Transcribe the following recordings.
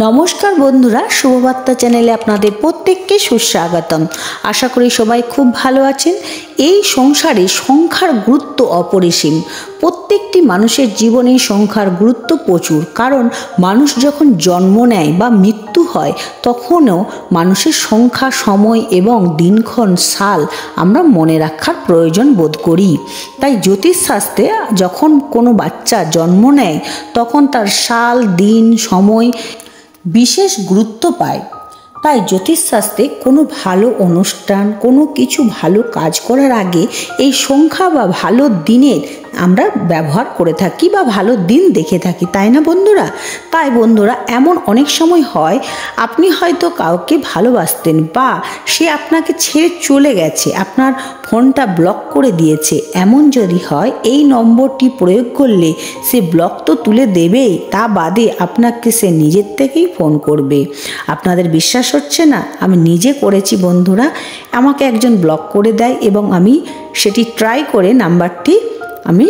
নমস্কার বন্ধুরা, শুভবার্তা চ্যানেলে আপনাদের প্রত্যেককে সুস্বাগতম। আশা করি সবাই খুব ভালো আছেন। এই সংসারে সংখ্যার গুরুত্ব অপরিসীম। প্রত্যেকটি মানুষের জীবনে সংখ্যার গুরুত্ব প্রচুর, কারণ মানুষ যখন জন্ম নেয় বা মৃত্যু হয় তখনও মানুষের সংখ্যা, সময় এবং দিনক্ষণ, সাল আমরা মনে রাখার প্রয়োজন বোধ করি। তাই জ্যোতিষশাস্ত্রে যখন কোনো বাচ্চা জন্ম নেয় তখন তার সাল, দিন, সময় বিশেষ গুরুত্ব পায়। তাই জ্যোতিষশাস্ত্রে কোনো ভালো অনুষ্ঠান, কোনো কিছু ভালো কাজ করার আগে এই সংখ্যা বা ভালো দিনের আমরা ব্যবহার করে থাকি বা ভালো দিন দেখে থাকি, তাই না বন্ধুরা? তাই বন্ধুরা, এমন অনেক সময় হয় আপনি হয়তো কাউকে ভালোবাসতেন বা সে আপনাকে ছেড়ে চলে গেছে, আপনার ফোনটা ব্লক করে দিয়েছে। এমন যদি হয়, এই নম্বরটি প্রয়োগ করলে সে ব্লক তো তুলে দেবেই, তা বাদে আপনাকে সে নিজের থেকেই ফোন করবে। আপনাদের বিশ্বাস হচ্ছে না? আমি নিজে করেছি বন্ধুরা। আমাকে একজন ব্লক করে দেয় এবং আমি সেটি ট্রাই করে নাম্বারটি আমি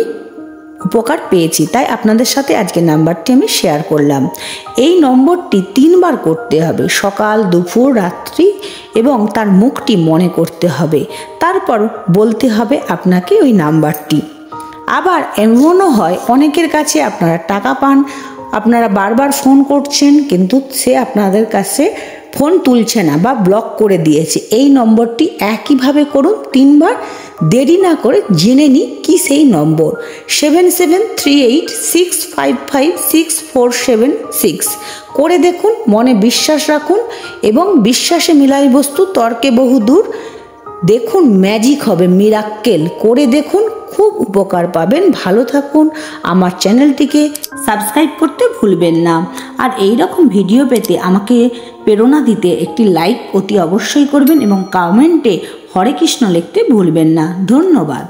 উপকার পেয়েছি। তাই আপনাদের সাথে আজকে নাম্বারটি আমি শেয়ার করলাম। এই নম্বরটি 3 বার করতে হবে, সকাল, দুপুর, রাত্রি, এবং তার মুখটি মনে করতে হবে। তারপর বলতে হবে আপনাকে ওই নাম্বারটি। আবার এমনও হয় অনেকের কাছে আপনারা টাকা পান, আপনারা বারবার ফোন করছেন কিন্তু সে আপনাদের কাছে ফোন তুলছে না বা ব্লক করে দিয়েছে। এই নম্বরটি একইভাবে করুন 3 বার। দেরি না করে জেনে নিই কি সেই নম্বর। 7738655647 করে দেখুন, মনে বিশ্বাস রাখুন এবং বিশ্বাসে মিলাই বস্তু, তর্কে বহু দূর। দেখুন ম্যাজিক হবে, মিরাক্কেল করে দেখুন, খুব উপকার পাবেন। ভালো থাকুন। আমার চ্যানেলটিকে সাবস্ক্রাইব করতে ভুলবেন না। আর এই রকম ভিডিও পেতে আমাকে প্রেরণা দিতে একটি লাইক অতি অবশ্যই করবেন এবং কমেন্টে হরে কৃষ্ণ লিখতে ভুলবেন না। ধন্যবাদ।